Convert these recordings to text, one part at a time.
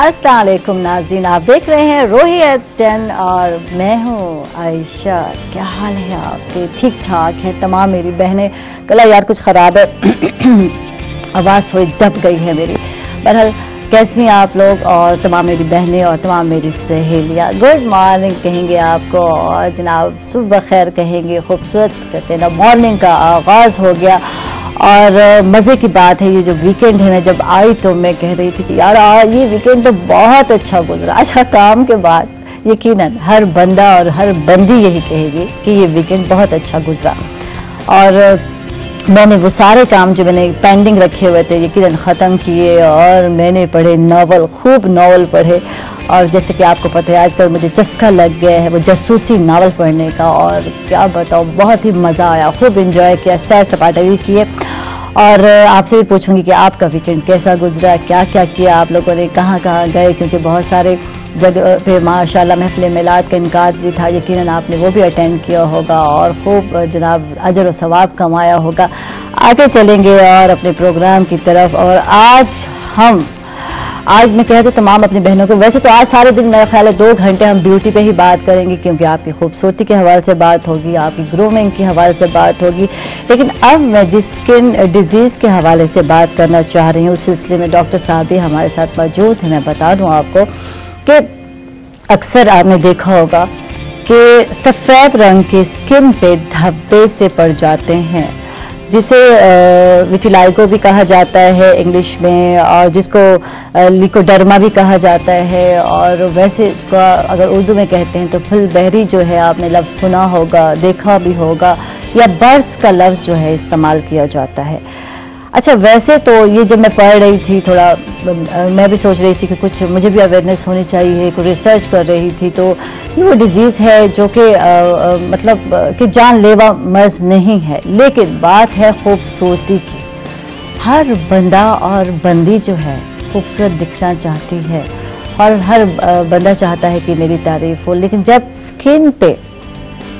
अस्सलाम वालेकुम नाज़रीन, आप देख रहे हैं रोही एट 10 और मैं हूँ आयशा। क्या हाल है आपके? ठीक ठाक है तमाम मेरी बहनें। गला यार कुछ ख़राब है आवाज़ थोड़ी दब गई है मेरी। बहरहाल कैसी हैं आप लोग और तमाम मेरी बहनें और तमाम मेरी सहेलियाँ, गुड मॉर्निंग कहेंगे आपको और जनाब सुबह खैर कहेंगे। खूबसूरत कहते हैं ना, मॉर्निंग का आगाज़ हो गया और मज़े की बात है ये जो वीकेंड है। मैं जब आई तो मैं कह रही थी कि यार ये वीकेंड तो बहुत अच्छा गुजरा। अच्छा, काम के बाद यकीनन हर बंदा और हर बंदी यही कहेगी कि ये वीकेंड बहुत अच्छा गुजरा। और मैंने वो सारे काम जो मैंने पेंडिंग रखे हुए थे यकीनन ख़त्म किए और मैंने पढ़े नावल, खूब नावल पढ़े। और जैसे कि आपको पता है आजकल मुझे चस्का लग गया है वो जासूसी नावल पढ़ने का, और क्या बताऊँ बहुत ही मज़ा आया, खूब इंजॉय किया, सैर सपाटे भी किए। और आपसे भी पूछूंगी कि आपका वीकेंड कैसा गुजरा, क्या क्या किया आप लोगों ने, कहाँ कहाँ गए, क्योंकि बहुत सारे जगह पे माशाल्लाह महफ़िल मिलाद का इनकाद भी था, यकीनन आपने वो भी अटेंड किया होगा और खूब जनाब अजर व सवाब कमाया होगा। आगे चलेंगे और अपने प्रोग्राम की तरफ। और आज मैं कह दूँ तमाम अपनी बहनों को, वैसे तो आज सारे दिन मेरा ख्याल है 2 घंटे हम ब्यूटी पे ही बात करेंगे, क्योंकि आपकी खूबसूरती के हवाले से बात होगी, आपकी ग्रूमिंग के हवाले से बात होगी। लेकिन अब मैं जिस स्किन डिजीज़ के हवाले से बात करना चाह रही हूँ उस सिलसिले में डॉक्टर साहब भी हमारे साथ मौजूद हैं। मैं बता दूँ आपको कि अक्सर आपने देखा होगा कि सफ़ेद रंग के स्किन पे धब्बे से पड़ जाते हैं, जिसे विटिलाइगो भी कहा जाता है इंग्लिश में, और जिसको लिकोडर्मा भी कहा जाता है। और वैसे इसका अगर उर्दू में कहते हैं तो फुलबहरी जो है, आपने लफ्ज़ सुना होगा, देखा भी होगा, या बर्स का लफ्ज़ जो है इस्तेमाल किया जाता है। अच्छा, वैसे तो ये जब मैं पढ़ रही थी थोड़ा मैं भी सोच रही थी कि कुछ मुझे भी अवेयरनेस होनी चाहिए, कुछ रिसर्च कर रही थी। तो ये वो डिजीज़ है जो कि मतलब कि जानलेवा मर्ज़ नहीं है, लेकिन बात है खूबसूरती की। हर बंदा और बंदी जो है खूबसूरत दिखना चाहती है और हर बंदा चाहता है कि मेरी तारीफ़ हो, लेकिन जब स्किन पे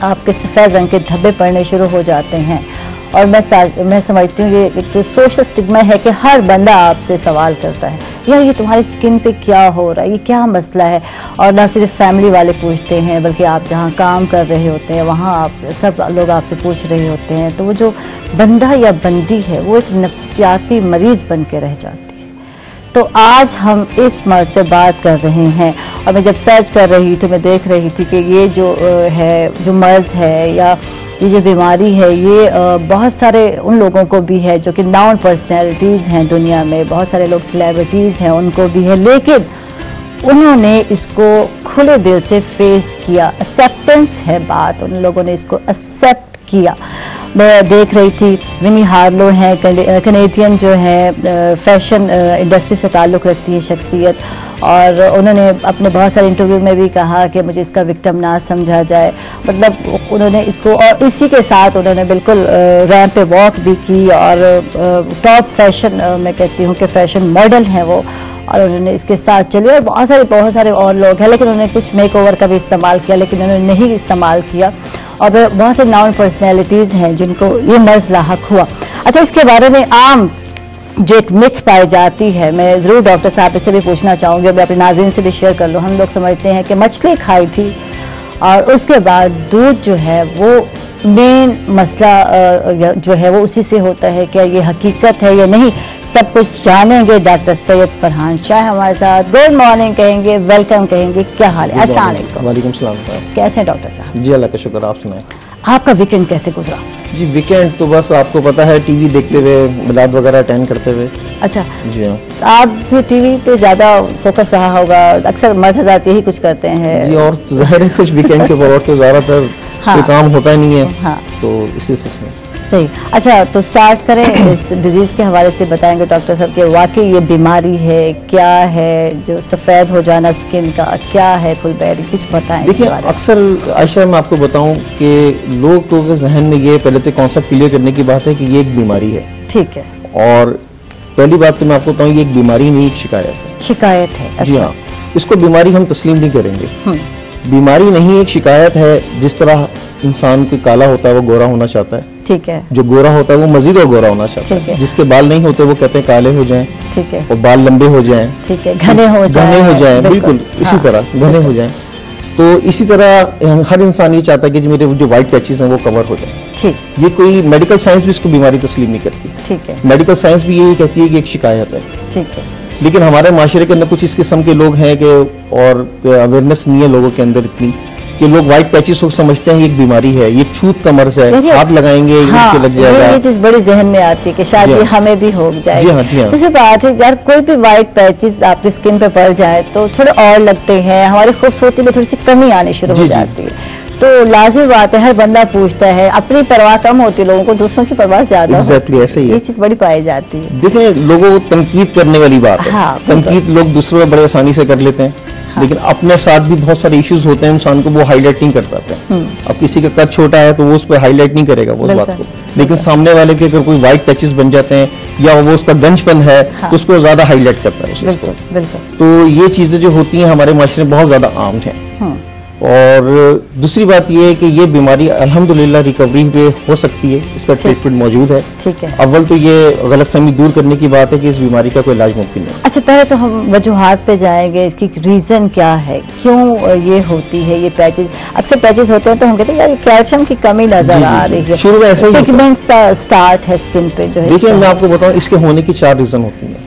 आपके सफ़ेद रंग के धब्बे पड़ने शुरू हो जाते हैं, और मैं समझती हूँ ये एक तो सोशल स्टिग्मा है कि हर बंदा आपसे सवाल करता है, यार ये तुम्हारी स्किन पे क्या हो रहा है, ये क्या मसला है। और ना सिर्फ फैमिली वाले पूछते हैं, बल्कि आप जहाँ काम कर रहे होते हैं वहाँ आप सब लोग आपसे पूछ रहे होते हैं। तो वो जो बंदा या बंदी है वो एक नफ्सियाती मरीज़ बन के रह जाती है। तो आज हम इस मर्ज़ पे बात कर रहे हैं। और मैं जब सर्च कर रही तो मैं देख रही थी कि ये जो है जो मर्ज़ है या ये जो बीमारी है ये बहुत सारे उन लोगों को भी है जो कि नाउन पर्सनैलिटीज़ हैं दुनिया में, बहुत सारे लोग सेलिब्रिटीज़ हैं उनको भी है, लेकिन उन्होंने इसको खुले दिल से फेस किया। एक्सेप्टेंस है बात, उन लोगों ने इसको एक्सेप्ट किया। मैं देख रही थी विनी हार्लो हैं, कनेडियन जो है फैशन इंडस्ट्री से ताल्लुक़ रखती है शख्सियत, और उन्होंने अपने बहुत सारे इंटरव्यू में भी कहा कि मुझे इसका विक्टिम ना समझा जाए। मतलब उन्होंने इसको, और इसी के साथ उन्होंने बिल्कुल रैंप पे वॉक भी की, और टॉप फैशन मैं कहती हूँ कि फैशन मॉडल हैं वो, और उन्होंने इसके साथ चली। और बहुत सारे और लोग हैं, लेकिन उन्होंने कुछ मेकओवर का भी इस्तेमाल किया, लेकिन उन्होंने नहीं इस्तेमाल किया। और बहुत से नाउन पर्सनैलिटीज़ हैं जिनको ये मर्ज़ लाहक हुआ। अच्छा, इसके बारे में आम जो एक मिथ पाई जाती है, मैं ज़रूर डॉक्टर साहब से भी पूछना चाहूँगी, मैं अपने नाज़रीन से भी शेयर कर लूँ। हम लोग समझते हैं कि मछली खाई थी और उसके बाद दूध जो है वो मेन मसला जो है वो उसी से होता है। क्या ये हकीकत है या नहीं, सब कुछ जानेंगे। डॉक्टर सैयद फरहान शाह हमारे साथ, गुड मॉर्निंग कहेंगे, वेलकम कहेंगे, क्या हाल है? अस्सलाम वालेकुम। वालेकुम सलाम। कैसे हैं डॉक्टर साहब? जी अल्लाह का शुक्र, आप सुनाएं। आपका वीकेंड कैसे गुजरा? जी वीकेंड तो बस आपको पता है टीवी देखते हुए, मिलाद वगैरह अटेंड करते हुए। अच्छा जी हाँ, आप भी टीवी पे ज्यादा फोकस रहा होगा, अक्सर मर्द हज़रात यही कुछ करते हैं। जी, और तो जाहिर है कुछ वीकेंड के ऊपर और तो ज़्यादातर हाँ। कोई काम होता ही नहीं है। हाँ। तो इसी सिलसिले में सही। अच्छा, तो स्टार्ट करें इस डिजीज़ के हवाले से बताएंगे डॉक्टर साहब कि वाकई ये बीमारी है, क्या है जो सफ़ेद हो जाना स्किन का, क्या है फुलबेरी, कुछ बताएं। देखिए, अक्सर आयशा मैं आपको बताऊं कि लोगों के जहन में ये पहले तो कॉन्सेप्ट क्लियर करने की बात है कि ये एक बीमारी है। ठीक है। और पहली बात तो मैं आपको बताऊं, ये एक बीमारी नहीं, एक शिकायत है। शिकायत है? अच्छा। जी हाँ, इसको बीमारी हम तस्लीम नहीं करेंगे। बीमारी नहीं, एक शिकायत है। जिस तरह इंसान कोई काला होता है वो गोरा होना चाहता है, ठीक है। जो गोरा होता है वो मजीद और गोरा होना चाहता है। जिसके बाल नहीं होते वो कहते हैं काले हो जाएं, ठीक है, और बाल लंबे हो जाएं, ठीक है, घने हो जाएं, बिल्कुल इसी तरह घने हो जाएं। तो इसी तरह हर इंसान ये चाहता है कि मेरे जो व्हाइट पैचेस हैं वो कवर हो जाए। ठीक, ये कोई मेडिकल साइंस भी इसको बीमारी तस्लीम नहीं करती। ठीक है, मेडिकल साइंस भी यही कहती है कि एक शिकायत है। ठीक है। लेकिन हमारे माशरे के अंदर कुछ इस किस्म के लोग हैं कि और अवेयरनेस नहीं है लोगों के अंदर इतनी कि लोग व्हाइट पैचेस को समझते हैं एक बीमारी है, ये छूत का मर्ज है, हाथ लगाएंगे हाँ, लग जाएगा। ये चीज बड़ी जहन में आती है कि शायद ये हमें भी हो जाएगी। जी हाँ। दूसरी बात है यार, कोई भी व्हाइट पैचेस आपकी स्किन पे पड़ जाए तो थोड़े और लगते हैं, हमारी खूबसूरती में थोड़ी सी कमी आनी शुरू हो जाती है। तो लाजमी बात है, हर बंदा पूछता है, अपनी परवाह कम होती है लोगों को, दूसरों की परवाह ज्यादा। एग्जैक्टली ऐसे ही है। ये चीज बड़ी पाई जाती है। देखिए, लोगों को तनकीद करने वाली बात है। हाँ, तनकीद लोग दूसरों में बड़े आसानी से कर लेते हैं। हाँ। लेकिन अपने साथ भी बहुत सारे इश्यूज होते हैं, इंसान को वो हाईलाइट नहीं कर पाते हैं। अब किसी का कद छोटा है तो वो उस पर हाईलाइट नहीं करेगा वो उस बात को, लेकिन सामने वाले के अगर कोई व्हाइट पैचेस बन जाते हैं या वो उसका गंजपन है तो उसको ज्यादा हाईलाइट करता है। बिल्कुल। तो ये चीजें जो होती हैं हमारे माशरे में बहुत ज्यादा आम है। और दूसरी बात ये है कि ये बीमारी अल्हम्दुलिल्लाह रिकवरी पे हो सकती है, इसका ट्रीटमेंट मौजूद है। ठीक है। अव्वल तो ये गलतफहमी दूर करने की बात है कि इस बीमारी का कोई इलाज मुमकिन है। अच्छा, पहले तो हम वजूहात पे जाएंगे, इसकी रीजन क्या है, क्यों ये होती है ये पैचेस। अक्सर पैचेस होते हैं तो हम कहते हैं यार कैल्शियम की कमी नजर आ रही है, शुरू में ऐसा ही पिगमेंट स्टार्ट है स्किन पे जो है। देखिए, मैं आपको बताऊं इसके होने की 4 रीजन होती हैं।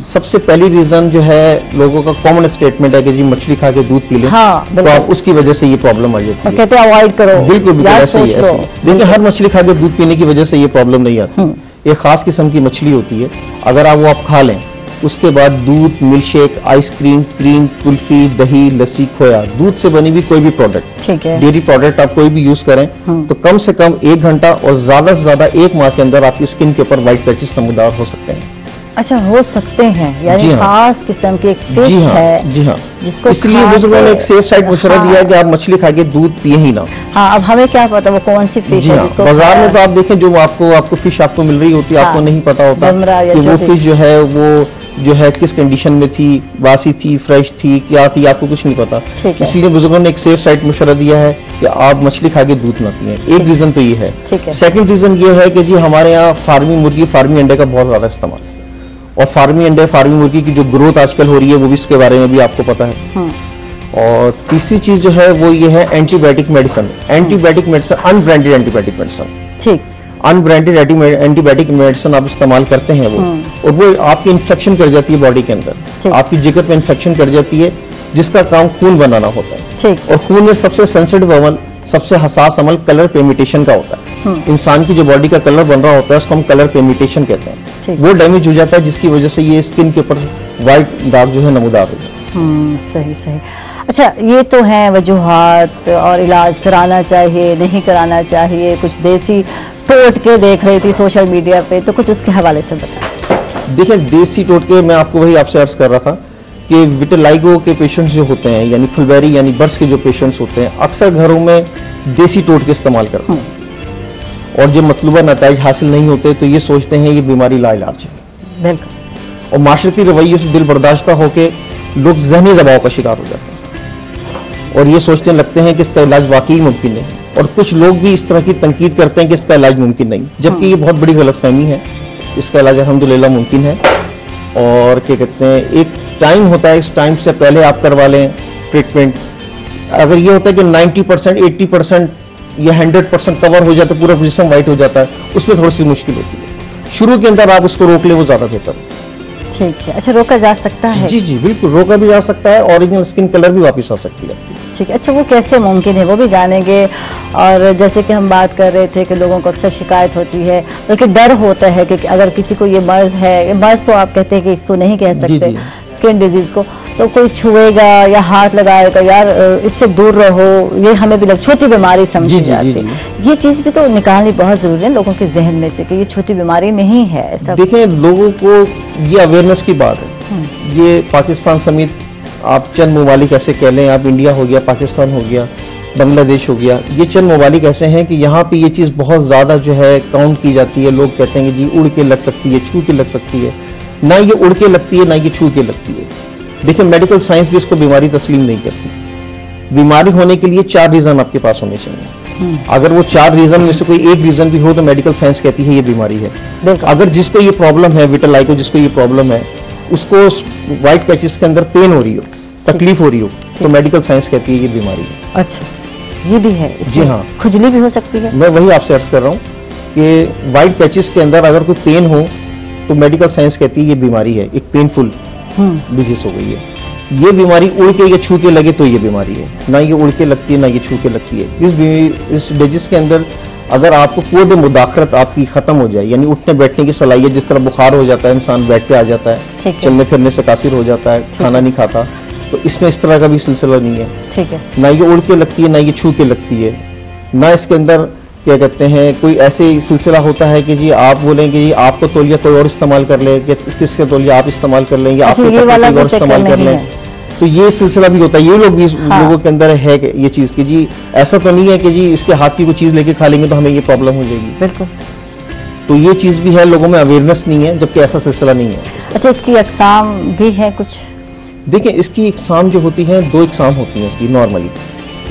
सबसे पहली रीजन जो है लोगों का कॉमन स्टेटमेंट है कि जी मछली खा के दूध पी ले। हाँ, तो आप उसकी वजह से ये प्रॉब्लम आ जाती है, कहते हैं अवॉइड करो। बिल्कुल ऐसे ही। देखिए, हर मछली खा के दूध पीने की वजह से ये प्रॉब्लम नहीं आती। एक खास किस्म की मछली होती है, अगर आप वो खा लें उसके बाद दूध, मिल्कशेक, आइसक्रीम, क्रीम, कुल्फी, दही, लस्सी, खोया, दूध से बनी हुई कोई भी प्रोडक्ट, ठीक है, डेयरी प्रोडक्ट आप कोई भी यूज करें तो कम से कम 1 घंटा और ज्यादा से ज्यादा 1 माह के अंदर आपकी स्किन के ऊपर व्हाइट पैचेस नमूदार हो सकते हैं। अच्छा, हो सकते हैं, यानी खास किस्म की एक फिश है। जी हाँ, जिसको इसलिए बुजुर्गों ने एक सेफ साइड मशवरा दिया है कि आप मछली खा के दूध पिए ही ना। हाँ, अब हमें क्या पता वो कौन सी फिश है जिसको बाजार में तो आप देखें जो आपको फिश आपको मिल रही होती है, आपको नहीं पता होता कि वो फिश जो है वो किस कंडीशन में थी, बासी थी, फ्रेश थी, क्या थी, आपको कुछ नहीं पता। इसलिए बुजुर्गों ने एक सेफ साइड मशवरा दिया है कि आप मछली खा के दूध ना पिए। एक रीजन तो ये है। सेकंड रीजन ये है कि जी हमारे यहाँ फार्मी मुर्गी, फार्मी अंडे का बहुत ज्यादा इस्तेमाल है, और फार्मी अंडे, फार्मी मुर्गी की जो ग्रोथ आजकल हो रही है वो भी इसके बारे में भी आपको पता है। और तीसरी चीज जो है वो ये है antibiotic medicine. Antibiotic medicine, unbranded antibiotic medicine, ठीक, अनब्रांडेड एंटीबायोटिक मेडिसिन आप इस्तेमाल करते हैं वो, और वो आपकी इन्फेक्शन कर जाती है बॉडी के अंदर, आपकी जिगर में इन्फेक्शन कर जाती है, जिसका काम खून बनाना होता है। और खून में सबसे सेंसिटिव अमल, सबसे हसास अमल कलर पेमिटेशन का होता है। इंसान की जो बॉडी का कलर बन रहा होता है उसको हम कलर पेमिटेशन कहते हैं। वो डैमेज हो जाता है जिसकी वजह से ये स्किन के ऊपर व्हाइट दाग जो है नमूदार हो जाता है। सही। अच्छा, ये तो है वजूहात, और इलाज कराना चाहिए नहीं कराना चाहिए, कुछ देसी टोटके देख रही थी सोशल मीडिया पे, तो कुछ उसके हवाले से बताएं। देखिए, देसी टोटके मैं आपको वही आपसे अर्ज कर रहा था कि विटिलाइगो के पेशेंट्स जो होते हैं, यानी फुलबेरी यानी बर्स के जो पेशेंट्स होते हैं, अक्सर घरों में देसी टोटके इस्तेमाल करते हैं, और जब मतलूबा नताइज हासिल नहीं होते तो ये सोचते हैं ये बीमारी लाइलाज है। बिल्कुल। और माशरती रवैये से दिल बर्दाश्ता होकर लोग जहनी दबाव का शिकार हो जाते हैं और ये सोचने लगते हैं कि इसका इलाज वाकई मुमकिन नहीं, और कुछ लोग भी इस तरह की तनकीद करते हैं कि इसका इलाज मुमकिन नहीं, जबकि ये बहुत बड़ी गलतफहमी है। इसका इलाज अल्हम्दुलिल्लाह मुमकिन है, और क्या कहते हैं, एक टाइम होता है, इस टाइम से पहले आप करवा लें ट्रीटमेंट। अगर ये होता है कि 90%, 80% या 100% कवर हो जाता है, पूरा जिस्म वाइट हो जाता है, उसमें थोड़ी सी मुश्किल होती है। शुरू के अंदर आप उसको रोक ले वो ज्यादा बेहतर है। ठीक है। अच्छा, रोका जा सकता है? जी बिल्कुल, रोका भी जा सकता है, ओरिजिनल स्किन कलर भी वापस आ सकती है। ठीक है। अच्छा, वो कैसे मुमकिन है वो भी जानेंगे। और जैसे कि हम बात कर रहे थे कि लोगों को अक्सर शिकायत होती है, बल्कि डर होता है कि अगर किसी को ये मर्ज है, मर्ज तो आप कहते हैं कि इसको नहीं कह सकते, स्किन डिजीज को, तो कोई छुएगा या हाथ लगाएगा, यार इससे दूर रहो, ये हमें भी छोटी बीमारी समझी जाती है। ये चीज भी तो निकालनी बहुत जरूरी है लोगों के जहन में से कि ये छोटी बीमारी नहीं है। ऐसा देखिए, लोगों को ये अवेयरनेस की बात है। ये पाकिस्तान समेत आप चंद ममालिक ऐसे कह लें, आप इंडिया हो गया, पाकिस्तान हो गया, बांग्लादेश हो गया, ये चंद ममालिक ऐसे हैं कि यहाँ पे ये चीज़ बहुत ज़्यादा जो है काउंट की जाती है। लोग कहते हैं कि जी उड़ के लग सकती है, छू के लग सकती है। ना ये उड़ के लगती है, ना ये छू के लगती है। देखिए, मेडिकल साइंस भी इसको बीमारी तस्लीम नहीं करती। बीमारी होने के लिए 4 रीज़न आपके पास होने चाहिए। अगर वो 4 रीजन में से कोई एक रीजन भी हो तो मेडिकल साइंस कहती है ये बीमारी है। अगर जिसको ये प्रॉब्लम है, विटिलिगो जिसको ये प्रॉब्लम है, उसको व्हाइट पैचेस के अंदर पेन हो रही हो, तकलीफ हो रही हो, तो मेडिकल साइंस कहती है ये बीमारी है। अच्छा, ये भी है? जी हाँ, खुजली भी हो सकती है? मैं वही आपसे अर्ज कर रहा हूँ कि व्हाइट पैचेस के अंदर अगर कोई पेन हो तो मेडिकल साइंस कहती है ये बीमारी है, एक पेनफुल डिजीज हो गई है। ये बीमारी उड़ के या छू के लगे तो ये बीमारी है, ना ये उड़ के लगती है ना ये छू के लगती है। इस डिजीज के अंदर अगर आपको पूरे मुदाखरत आपकी खत्म हो जाए, यानी उठने बैठने की सलाहियत, जिस तरह बुखार हो जाता है, इंसान बेड पे आ जाता है, चलने फिरने से कासिर हो जाता है, खाना नहीं खाता, तो इसमें इस तरह का भी सिलसिला नहीं है। ठीक है, ना ये उड़ के लगती है ना ये छू के लगती है, ना इसके अंदर क्या कहते हैं कोई ऐसे सिलसिला होता है कि जी आप बोलेंगे जी आपको तौलिया कोई और इस्तेमाल कर ले, इसके तौलिया आप इस्तेमाल कर लेंगे, आप और इस्तेमाल कर लें, तो ये सिलसिला भी होता है। ये लोग भी लोगों के अंदर है कि ये चीज की जी ऐसा तो नहीं है कि जी इसके हाथ की कोई चीज लेके खा लेंगे तो हमें ये प्रॉब्लम हो जाएगी। बिल्कुल, तो ये चीज भी है, लोगों में अवेयरनेस नहीं है, जबकि ऐसा सिलसिला नहीं है। अच्छा, इसकी अक़साम भी है कुछ? देखिए, इसकी अक़साम जो होती है, 2 अक़साम होती है इसकी नॉर्मली,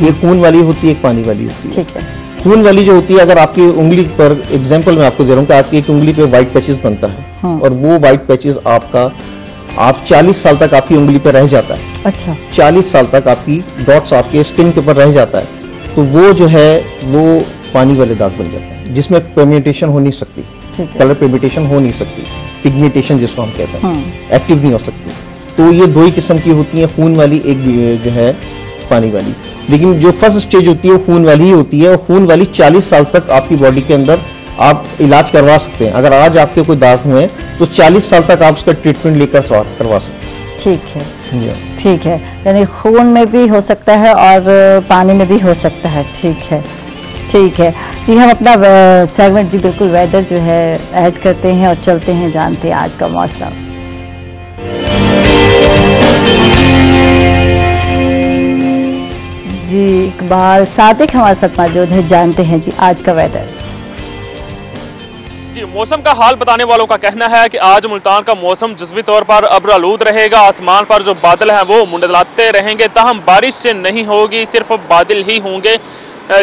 एक खून वाली होती है, एक पानी वाली होती है। ठीक है, खून वाली जो होती है, अगर आपकी उंगली पर, एग्जांपल मैं आपको दे रहा हूँ कि आपकी एक उंगली पे व्हाइट पैचेस बनता है और वो व्हाइट पैचेस आप 40 साल तक आपकी उंगली पे रह जाता है। अच्छा, 40 साल तक आपकी डॉट्स आपके स्किन के ऊपर रह जाता है, तो वो जो है वो पानी वाले दाग बन जाता है, जिसमें पिगमेंटेशन हो नहीं सकती, कलर पिगमेंटेशन हो नहीं सकती, पिगमेंटेशन जिसको हम कहते हैं, एक्टिव नहीं हो सकती। तो ये 2 ही किस्म की होती है, खून वाली, एक जो है पानी वाली। लेकिन जो फर्स्ट स्टेज होती है वो खून वाली ही होती है, और खून वाली 40 साल तक आपकी बॉडी के अंदर आप इलाज करवा सकते हैं। अगर आज आपके कोई दाग हुए तो 40 साल तक आप उसका ट्रीटमेंट लेकर करवा सकते हैं। ठीक है, ठीक है, यानी खून में भी हो सकता है और पानी में भी हो सकता है। ठीक है, ठीक है जी। हम अपना सेगमेंट जी बिल्कुल वेदर जो है ऐड करते हैं और चलते हैं, जानते हैं आज का मौसम। जी इकबाल सादिक हमारे साथ मौजूद है, जानते हैं जी आज का वेदर। जी, मौसम का हाल बताने वालों का कहना है कि आज मुल्तान का मौसम जुज़वी तौर पर अब्र-आलूद रहेगा। आसमान पर जो बादल हैं वो मुंडलाते रहेंगे, ताहम बारिश से नहीं होगी, सिर्फ बादल ही होंगे,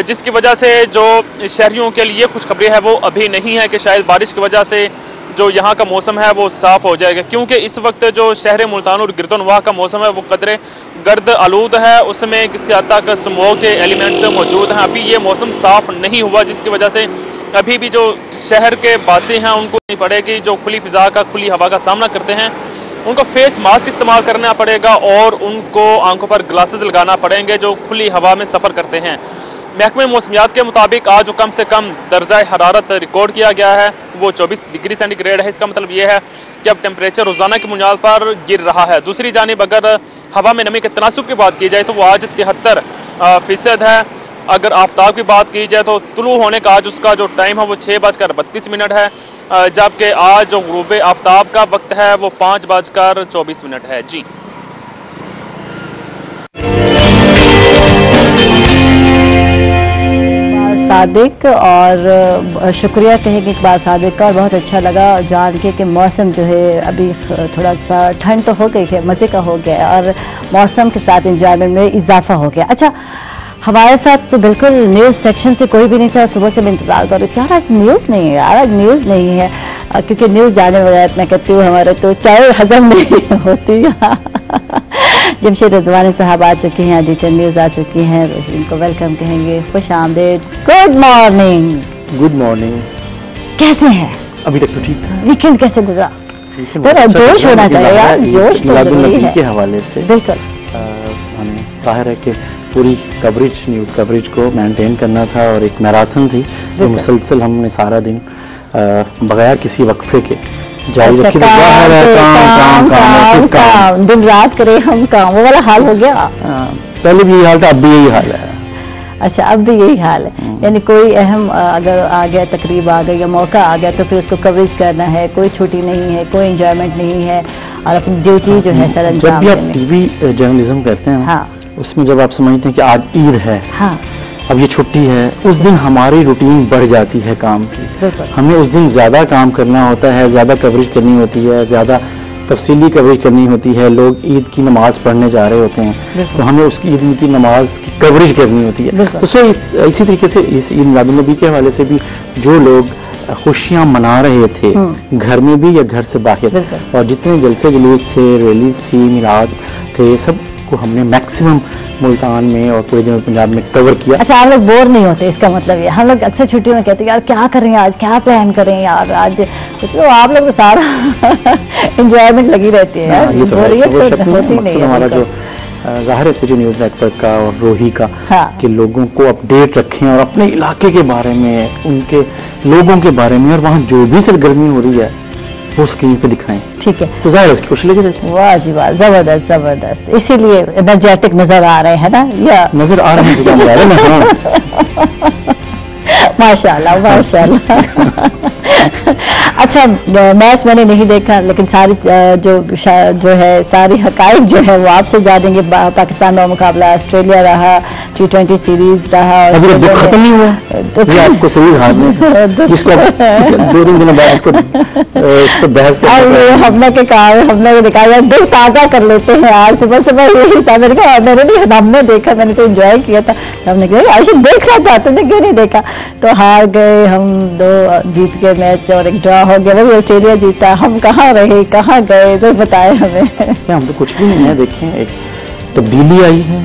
जिसकी वजह से जो शहरियों के लिए खुशखबरी है वो अभी नहीं है कि शायद बारिश की वजह से जो यहाँ का मौसम है वो साफ़ हो जाएगा, क्योंकि इस वक्त जो शहर मुल्तान और गिरदोनवाह का मौसम है वो कदरे गर्द आलूद है, उसमें किसी हद तक स्मोक के एलिमेंट मौजूद हैं। अभी ये मौसम साफ़ नहीं हुआ, जिसकी वजह से अभी भी जो शहर के वासी हैं उनको नहीं पड़ेगी, जो खुली फिजा का, खुली हवा का सामना करते हैं, उनको फेस मास्क इस्तेमाल करना पड़ेगा और उनको आंखों पर ग्लासेस लगाना पड़ेंगे जो खुली हवा में सफ़र करते हैं। महकमे मौसमियात के मुताबिक आज जो कम से कम दर्जा हरारत रिकॉर्ड किया गया है वो 24 डिग्री सेंटीग्रेड है। इसका मतलब ये है कि अब टेम्परेचर रोज़ाना की बुनियाद पर गिर रहा है। दूसरी जानिब अगर हवा में नमी के तनासुब की बात की जाए तो वो आज 73% है। अगर आफ्ताब की बात की जाए तो तुलू होने का आज उसका जो टाइम है वो 6:32 है, जबकि आज जो गुरूब आफ्ताब का वक्त है वो 5:24 है। जी सादिक, और शुक्रिया कहेंगे इकबाल सादिक का, और बहुत अच्छा लगा जान के कि मौसम जो है अभी थोड़ा सा ठंड तो हो गई है, मज़े का हो गया और मौसम के साथ इंजॉयमेंट में इजाफा हो गया। अच्छा, हमारे साथ तो बिल्कुल न्यूज़ सेक्शन से कोई भी नहीं था, सुबह से मैं इंतज़ार कर रही थी, यार आज न्यूज़ नहीं है, यार आज न्यूज़ नहीं है, क्योंकि न्यूज़ जाने बगैर मैं कहती हूँ हमारे तो चाय हजम नहीं होती। जमशेद रजवानी साहब आ चुके हैं, एडिटर न्यूज़ आ चुकी हैं, इनको वेलकम कहेंगे, खुश आमदेद, गुड मॉर्निंग। गुड मॉर्निंग, कैसे हैं? अभी तक तो ठीक था। वीकेंड कैसे गुजरा? तो जोश होना चाहिए यार, जोश तो जरूरी है के हवाले से। बिल्कुल, हमें जाहिर है कि पूरी कवरेज, न्यूज़ कवरेज को मेंटेन करना था और एक मैराथन थी जो मुसलसल हमने सारा दिन बगैर किसी वक्फे के जारी रखी। काम दिन रात करे हम काम, वो वाला हाल हो गया। पहले भी यही हाल था, अब भी यही हाल है। अच्छा, अब भी यही हाल है, यानी कोई अहम अगर आ गया, तकरीब आ गई या मौका आ गया तो फिर उसको कवरेज करना है, कोई छुट्टी नहीं है, कोई एंजॉयमेंट नहीं है और अपनी ड्यूटी जो है सर अंजाम देनी। जब भी आप टीवी जर्नलिज्म करते हैं, हाँ, उसमें जब आप समझते हैं कि आज ईद है, हाँ, अब ये छुट्टी है, उस दिन हमारी रूटीन बढ़ जाती है काम की। हमें उस दिन ज़्यादा काम करना होता है, ज़्यादा कवरेज करनी होती है, ज़्यादा तफसीली कवरेज करनी होती है, लोग ईद की नमाज पढ़ने जा रहे होते हैं तो हमें उसकी ईद की नमाज की कवरेज करनी होती है। तो सो इसी तरीके से इस ईद मिलादुन्नबी के हवाले से भी जो लोग खुशियां मना रहे थे घर में भी या घर से बाहर, और जितने जलसे जुलूस थे, रैलीज थी, मिलाद थे, सब को हमने मैक्सिमम मुल्तान में और पूरे जनूबी पंजाब में कवर किया। अच्छा, आप लोग बोर नहीं होते? इसका मतलब ये हम लोग अक्सर छुट्टियों में कहते हैं यार क्या करें आज, क्या प्लान करें यार आज, तो आप लोग तो सारा एंजॉयमेंट लगी रहती है यार, बोरियत तो होती नहीं है। हमारा जो ज़ाहिर है सिटी न्यूज़ नेटवर्क का और रोही का कि लोगों को अपडेट रखें और अपने इलाके के बारे में, उनके लोगों के बारे में, और वहाँ जो भी सरगर्मी हो रही है वो स्क्रीन पे दिखाएं। ठीक है, तो जाहिर उसकी खुशी लगी रहती है। वाह जी वाह, जबरदस्त जबरदस्त, इसीलिए एनर्जेटिक नजर आ रहे हैं ना, या नजर आ रहे हैं माशाल्लाह माशाल्लाह। अच्छा, मैच मैंने नहीं देखा, लेकिन सारी जो है सारी हकाइक जो है वो आपसे जानेंगे। पाकिस्तान का मुकाबला ऑस्ट्रेलिया रहा, T20 सीरीज रहा, खत्म नहीं हुआ तो आपको सीरीज हारने इसको 2-3 दिन बाद इसको बहस कर हमने के कहा, हमने निकाला, दिल ताज़ा कर लेते हैं। आज सुबह सुबह यही था, मैंने कहा मैंने नहीं, हमने देखा, मैंने तो एंजॉय किया था, हमने कहा आयशा देख रहा था, तुमने क्यों नहीं देखा? तो हार गए हम, 2 जीत के मैच और 1 ड्रॉ हो गया, वही ऑस्ट्रेलिया जीता। हम कहाँ रहे, कहाँ गए, तो बताए हमें। हम तो कुछ भी नहीं है। देखें, एक तब्दीली आई है।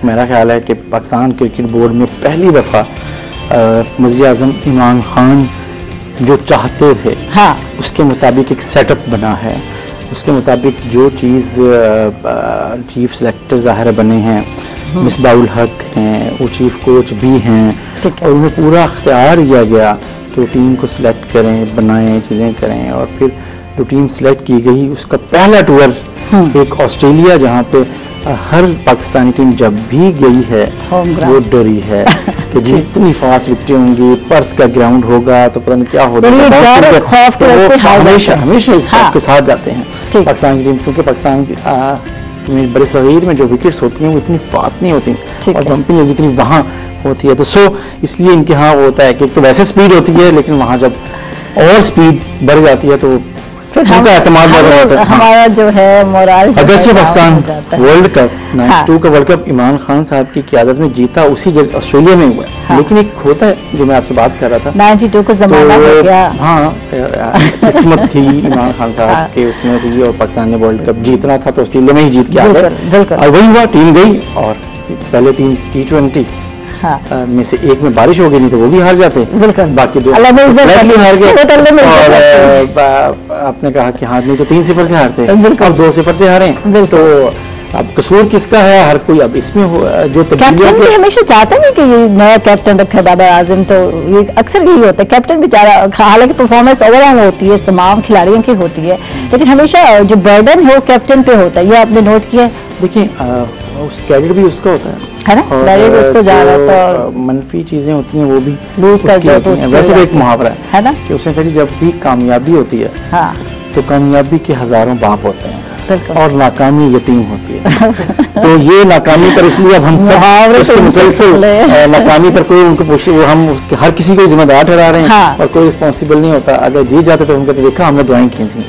मेरा ख्याल है कि पाकिस्तान क्रिकेट बोर्ड में पहली दफ़ा वज़ीर आज़म इमरान खान जो चाहते थे उसके मुताबिक एक सेटअप बना है। उसके मुताबिक जो चीज़ चीफ सेलेक्टर ज़ाहिर बने हैं, मिसबाउल हक हैं, वो चीफ कोच भी हैं, और उन्हें पूरा अख्तियार दिया गया तो टीम को सिलेक्ट करें, बनाएं, चीज़ें करें। और फिर जो टीम सिलेक्ट की गई उसका पहला टूर एक ऑस्ट्रेलिया, जहाँ पे हर पाकिस्तानी टीम जब भी गई है वो डरी है कि जी इतनी फास्ट विकेटें होंगी, पर्थ का ग्राउंड होगा तो पता नहीं क्या होगा। हमेशा हमेशा इस के साथ जाते हैं पाकिस्तान की टीम, क्योंकि पाकिस्तान की बड़े सगीर में जो विकेट्स होती हैं वो इतनी फास्ट नहीं होती और जंपिंग जितनी वहाँ होती है। तो इसलिए इनके यहाँ होता है कि तो वैसे स्पीड होती है, लेकिन वहाँ जब और स्पीड बढ़ जाती है तो हमारा जो है मोराल, अगरचे पाकिस्तान वर्ल्ड कप 92 का वर्ल्ड कप इमरान खान साहब की क़यादत में जीता, उसी जगह ऑस्ट्रेलिया में हुआ। लेकिन एक होता है जो मैं आपसे बात कर रहा था, 92 को ज़माना हो गया। हाँ, किस्मत थी इमरान खान साहब के उसमें थी, और पाकिस्तान ने वर्ल्ड कप जीतना था तो ऑस्ट्रेलिया में ही जीत के आ गए। और वही हुआ, टीम गई और पहले 3 T20 में से एक में बारिश हो गई, नहीं तो वो भी हार जाते, बाकी 2 हार गए। और आपने कहा कि हार नहीं तो 3-0 से हारते, अब 2-0 से हारे। तो अब कसूर किसका है? हर कोई अब इसमें जो कैप्टन भी हमेशा चाहता नहीं कि ये नया कैप्टन रखा बाबर आजम, तो ये अक्सर यही होता है। कैप्टन बेचारा, हालांकि परफॉर्मेंस ओवरऑल होती है, तमाम खिलाड़ियों की होती है, लेकिन हमेशा जो बर्डन है वो कैप्टन पे होता है। ये आपने नोट किया? देखिए, उस क्रेडिट भी उसका होता है ना, क्रेडिट उसको जा रहा है, तो मनफी चीजें होती हैं वो भी लूज कर जाते हैं। वैसे एक मुहावरा है ना कि उसने कहा जब भी कामयाबी होती है तो कामयाबी के हजारों बाप होते हैं और नाकामी यतीम होती है। तो ये नाकामी पर इसलिए अब हम सब मुसलसल नाकामी पर कोई उनको पूछे, वो हम हर किसी को जिम्मेदार ठहरा रहे हैं और कोई रिस्पॉन्सिबल नहीं होता। अगर जीत जाते तो उनको देखा हमने दुआएं की थी,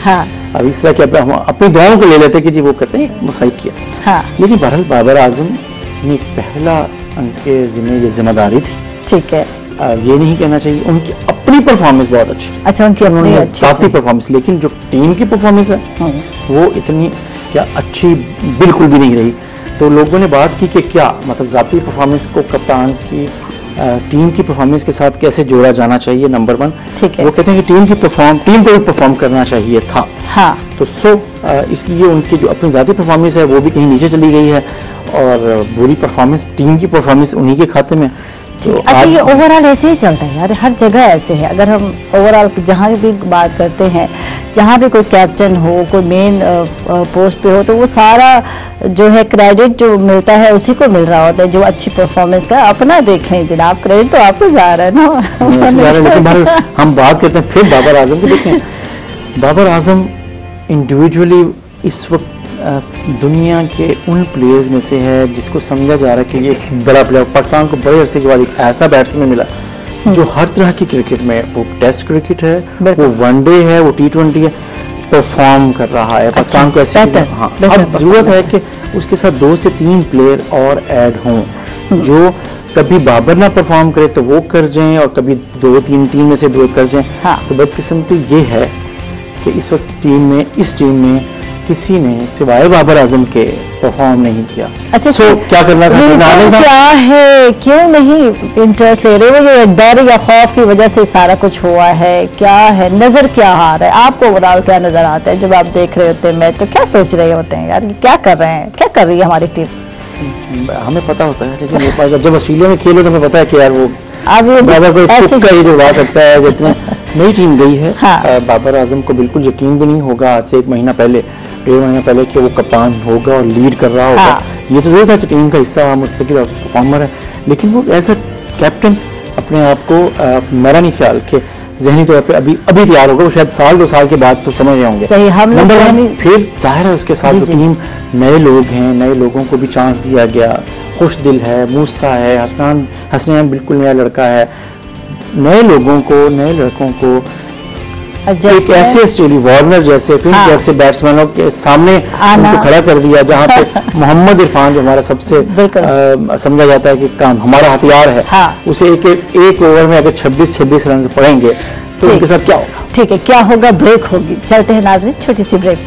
अब इस तरह के हम अपनी दुआओं को ले लेते कि जी वो कहते हैं मुसाइक किया। लेकिन बहरहाल बाबर आजम ने पहला उनके जिम्मे ये जिम्मेदारी थी। ठीक है, ये नहीं कहना चाहिए, उनकी अपनी परफॉर्मेंस बहुत अच्छी। अच्छा, उनकी अपनी साथी परफॉर्मेंस, लेकिन जो टीम की परफॉर्मेंस है वो इतनी क्या अच्छी बिल्कुल भी नहीं रही। तो लोगों ने बात की कि क्या मतलब जाती परफॉर्मेंस को कप्तान की टीम की परफॉर्मेंस के साथ कैसे जोड़ा जाना चाहिए। नंबर 1 वो कहते हैं कि टीम को भी परफॉर्म करना चाहिए था। तो इसलिए उनकी जो अपनी जाती परफॉर्मेंस है वो भी कहीं नीचे चली गई है और बुरी परफॉर्मेंस टीम की परफॉर्मेंस उन्हीं के खाते में। तो अच्छा, ये ओवरऑल ऐसे ही चलता है यार, हर जगह ऐसे है। अगर हम ओवरऑल जहाँ भी बात करते हैं, जहाँ भी कोई कैप्टन हो, कोई मेन पोस्ट पे हो, तो वो सारा जो है क्रेडिट जो मिलता है उसी को मिल रहा होता है जो अच्छी परफॉर्मेंस का। अपना देख लें जनाब, क्रेडिट तो आपको जा रहा है ना। लेकिन हम बात करते हैं फिर बाबर आजम की। देखें, बाबर आजम इंडिविजुअली इस वक्त दुनिया के उन प्लेयर्स में से है जिसको समझा जा रहा है कि ये बड़ा प्लेयर। पाकिस्तान को बड़े अरसे के बाद एक ऐसा बैट्समैन मिला जो हर तरह की क्रिकेट में, वो टेस्ट क्रिकेट है, वो वनडे है, वो T20 है, परफॉर्म कर रहा है, पाकिस्तान को ऐसी हाँ, अब जरूरत है कि उसके साथ 2 से 3 प्लेयर और ऐड हों जो कभी बाबर ना परफॉर्म करे तो वो कर जाएं और कभी 2-3 में से 2 कर जाएं। हाँ। तो बदकिस्मती ये है कि इस वक्त इस टीम में किसी ने सिवाय बाबर आजम के परफॉर्म नहीं किया। अच्छा, क्या करना था? क्या है, क्यों नहीं इंटरेस्ट ले रहे हो? ये डर या खौफ की वजह से सारा कुछ हुआ है? क्या है, नजर क्या आ रहा है आपको? ओवरऑल क्या नजर आता है जब आप देख रहे होते हैं मैच? तो क्या सोच रहे होते हैं यार, क्या कर रहे हैं, क्या कर रही है हमारी टीम? हमें पता होता है, लेकिन जब ऑस्ट्रेलिया में खेलो तो हमें पता है कि यार वो बाबर को चुप कर ही दिलवा सकता है। जितने नई टीम गई है, हाँ। बाबर आजम को बिल्कुल यकीन भी नहीं होगा आज से 1 महीना पहले, 1.5 महीना पहले कि वो कप्तान होगा और लीड कर रहा होगा। हाँ। ये तो जरूर था कि टीम का हिस्सा मुस्तकिल परफॉर्मर है, लेकिन वो एज अ कैप्टन अपने आप को मेरा नहीं ख्याल कि ज़हनी तौर पे अभी तैयार होगा। वो शायद 1-2 साल के बाद तो समझ रहे होंगे। सही, हम नंबर 1 फिर जाहिर है उसके साथ जो टीम नए लोग हैं, नए लोगों को भी चांस दिया गया। खुश दिल है, मूसा है, हसनैन बिल्कुल नया लड़का है। नए लोगों को, नए लड़कों को एक ऐसे ऑस्ट्रेलिया वार्नर जैसे फिर जैसे बैट्समैनों के सामने उनको खड़ा कर दिया, जहाँ पे मोहम्मद इरफान जो हमारा सबसे समझा जाता है कि काम हमारा हथियार है, उसे एक ओवर में अगर 26 रन पड़ेंगे तो उनके साथ क्या होगा? ठीक है, क्या होगा? ब्रेक होगी। चलते हैं नाज़रीन, छोटी सी ब्रेक।